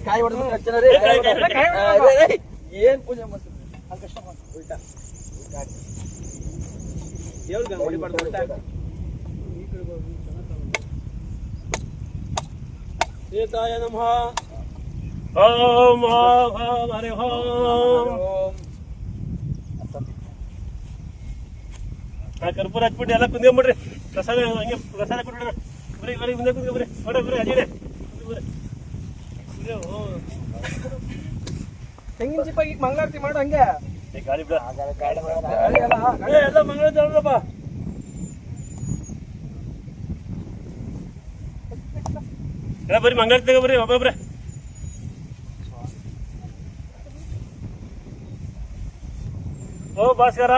ಕಾಯಿ ಹೊಡೆದು ಏನ್ ಪೂಜೆ ಮಾಡ್ತೀವಿ ಉಲ್ಟಾ ದೇವ್ರಿಗೆ ಹೊಡಿಬಾರ್ದು ಉಲ್ಟಾ सीताय नमः ओम ओम हरि ओम कर्पूर हच्बिಟ್ಟು ಎಲ್ಲ ಕುಂದ್ಕೊಂಡ್ಬಿಡ್ರಿ ಪ್ರಸಾದ ಹಂಗೆ ಪ್ರಸಾದ ಕೊಟ್ಬಿಡೋಣ ಬರೀ ಬರೀ ಮುಂದೆ ಕುಂದ್ಕೊಂಡ್ರಿ ಬರೀ ಬರೀ ಅಜೀಡೆ ತೆಂಗಿನ ಚಿಪ್ಪಾಗಿ ಮಂಗಳಾರತಿ ಮಾಡು ಹಂಗೆ ಗಾಳಿ ಬಿಡ ಎಲ್ಲ ಮಂಗಳಾರತಿ ನೋಡ್ರಪ್ಪ ಎಲ್ಲ ಬರೀ ಮಂಗಳಾರತಿ ತಗೋಬ್ರಿ ಒಬ್ಬೊಬ್ರೆ ಓ ಭಾಸ್ಕರ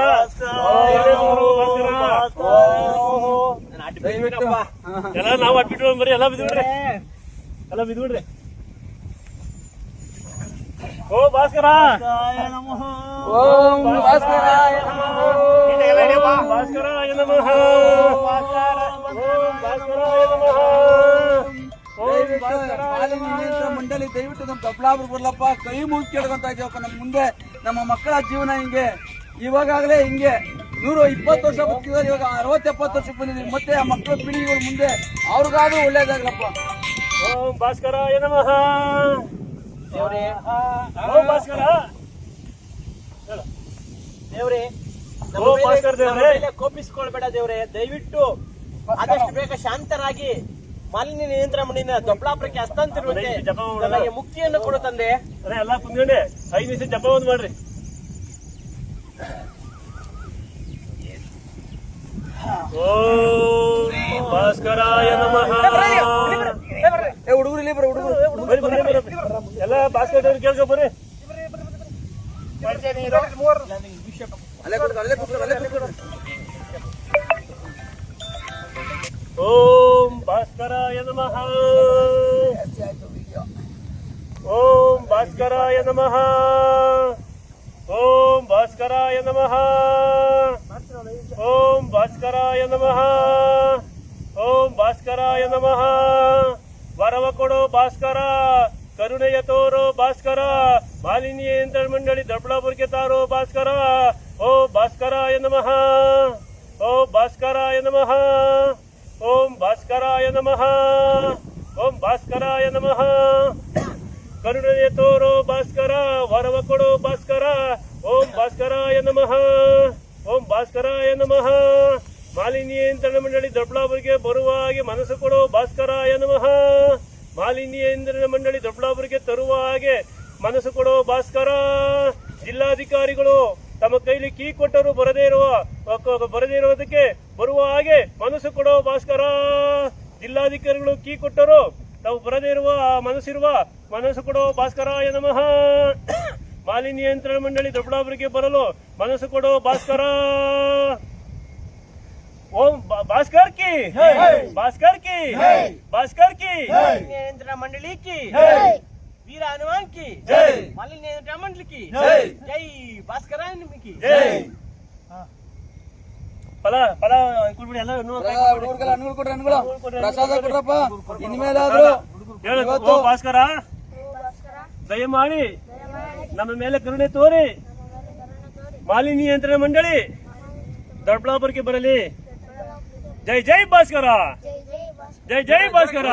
ಎಲ್ಲ ನಾವು ಅಟ್ಬಿಟ್ಟು ಬರೀ ಎಲ್ಲ ಬಿದ್ಬಿಡ್ರಿ ಎಲ್ಲ ಬಿದ್ಬಿಡ್ರಿ ಓ ಭಾಸ್ಕರ ಓಂ ಭಾಸ್ಕರಾಯ ಭಾಸ್ಕರಾಯ ನಮಃ ಭಾಸ್ಕರಾಯ ನಮಃ ಮಂಡಳಿ ದಯವಿಟ್ಟು ನಮ್ಮ ಕಬ್ಲಾಬ್ರು ಬರ್ಲಪ್ಪ ಕೈ ಮುಗಿ ಕೇಳ್ಕೊಂತ ಇದ್ದೀವಪ್ಪ ನಮ್ಮ ಮುಂದೆ ನಮ್ಮ ಮಕ್ಕಳ ಜೀವನ ಹಿಂಗೆ ಇವಾಗಲೇ ಹಿಂಗೆ 120 ವರ್ಷ ಬದುಕಿದ್ದಾರೆ ಇವಾಗ 60-70 ವರ್ಷಕ್ಕೆ ಬಂದಿದ್ದೀವಿ ಮತ್ತೆ ಆ ಮಕ್ಕಳ ಪೀಳಿಗೆಗಳು ಮುಂದೆ ಅವ್ರಿಗಾದ್ರೂ ಒಳ್ಳೇದಾಗ್ಲಪ್ಪ ಓಂ ಭಾಸ್ಕರಾಯ ನಮಃ ಓಂ ಭಾಸ್ಕರ ದೇವ್ರೆ ಓ ಭಾಸ್ಕರ ದೇವ್ರೆ ಕೋಪಿಸ್ಕೊಳ್ಬೇಡ ದೇವ್ರೆ ದಯವಿಟ್ಟು ಆದಷ್ಟು ಬೇಗ ಶಾಂತರಾಗಿ ಮಾಲಿನ್ಯ ನಿಯಂತ್ರಣ ಮಂಡಳಿನ ದೊಡ್ಡಬಳ್ಳಾಪುರಕ್ಕೆ ಹಸ್ತಾಂತರಿಸುವಂತೆ ನನಗೆ ಮುಕ್ತಿಯನ್ನು ಕೊಡು ತಂದೆ. ಎಲ್ಲ ಕುಂದ್ಕೊಂಡೆ 5 ನಿಮಿಷ ಜಪ ಒಂದು ಮಾಡ್ರಿ. ಓಂ ಭಾಸ್ಕರಾಯ ನಮಃ. ಹುಡುಗರು ಇಲ್ಲಿ ಬರ ಹುಡುಗರು ಎಲ್ಲ ಭಾಸ್ಕರ ಕೇಳ್ಕೊ ಬರ್ರಿ. ಓಂ ಭಾಸ್ಕರಾಯ ನಮಃ. ಓಂ ಭಾಸ್ಕರಾಯ ನಮಃ. ಓಂ ಭಾಸ್ಕರಾಯ ನಮಃ. ಓಂ ಭಾಸ್ಕರಾಯ ನಮಃ. ಓಂ ಭಾಸ್ಕರಾಯ ನಮಃ. ವರವ ಕೊಡೋ ಭಾಸ್ಕರ, ಕರುಣೆಯ ತೋರೋ ಭಾಸ್ಕರ, ಮಾಲಿನ್ಯ ನಿಯಂತ್ರಣ ಮಂಡಳಿ ದೊಡ್ಡಬಳ್ಳಾಪುರಕ್ಕೆ ತಾರೋ ಭಾಸ್ಕರ. ಓ ಭಾಸ್ಕರಾಯ ನಮಃ. ಓಂ ಭಾಸ್ಕರಾಯ ನಮಃ. ಓಂ ಭಾಸ್ಕರಾಯ ನಮಃ. ಓಂ ಭಾಸ್ಕರಾಯ ನಮಃ. ಕರುಣೆಯ ತೋರೋ ಭಾಸ್ಕರ, ವರವ ಕೊಡೋ ಭಾಸ್ಕರ. ಓಂ ಭಾಸ್ಕರಾಯ ನಮಃ. ಓಂ ಭಾಸ್ಕರಾಯ ನಮಃ. ಮಾಲಿನ್ಯ ನಿಯಂತ್ರಣ ಮಂಡಳಿ ದೊಡ್ಡಬಳ್ಳಾಪುರಕ್ಕೆ ಬರುವ ಹಾಗೆ ಮನಸ್ಸು ಕೊಡೋ ಭಾಸ್ಕರಾಯ ನಮಃ. ಮಾಲಿನ್ಯ ನಿಯಂತ್ರಣ ಮಂಡಳಿ ದೊಡ್ಡಬಳ್ಳಾಪುರಕ್ಕೆ ತರುವ ಹಾಗೆ ಮನಸ್ಸು ಕೊಡೋ ಭಾಸ್ಕರ. ಜಿಲ್ಲಾಧಿಕಾರಿಗಳು ತಮ್ಮ ಕೈಲಿ ಕೀ ಕೊಟ್ಟರು ಬರದೇ ಇರುವುದಕ್ಕೆ ಬರುವ ಹಾಗೆ ಮನಸ್ಸು ಕೊಡೋ ಭಾಸ್ಕರ. ಜಿಲ್ಲಾಧಿಕಾರಿಗಳು ಕೀ ಕೊಟ್ಟರು ತಾವು ಬರದೇ ಇರುವ ಮನಸ್ಸು ಕೊಡೋ ಭಾಸ್ಕರಾಯ ನಮಃ. ಮಾಲಿನ್ಯ ನಿಯಂತ್ರಣ ಮಂಡಳಿ ದೊಡ್ಡಬಳ್ಳಾಪುರಕ್ಕೆ ಬರಲು ಮನಸ್ಸು ಕೊಡೋ ಭಾಸ್ಕರ. ಓಂ ಭಾಸ್ಕರ್ ಕಿ, ಭಾಸ್ಕರ್ ಕಿ, ಭಾಸ್ಕರ್ ಕಿ, ನಿಯಂತ್ರಣ ಮಂಡಳಿ ಕಿ, ವೀರ ಹನುಮಾನ್ ಕಿ, ಮಾಲಿನ್ಯ ನಿಯಂತ್ರಣ ಮಂಡಳಿ ಕಿ, ಜೈ ಭಾಸ್ಕರ ಕಿ, ಜೈ. ಫಲ ಕೊಡ್ಬಿಡಿ ಎಲ್ಲ ಪ್ರಸಾದ ಕೊಡ್ರಪ್ಪ. ಇನ್ಮೇಲಾದ್ರೂ ಓ ಭಾಸ್ಕರ ದಯಮಾಡಿ ನಮ್ಮ ಮೇಲೆ ಕರುಣೆ ತೋರಿ ಮಾಲಿನ್ಯ ನಿಯಂತ್ರಣ ಮಂಡಳಿ ದೊಡ್ಡಬಳ್ಳಾಪುರಕ್ಕೆ ಬರಲಿ. ಜೈ ಜೈ ಭಾಸ್ಕರ, ಜೈ ಜೈ ಭಾಸ್ಕರ.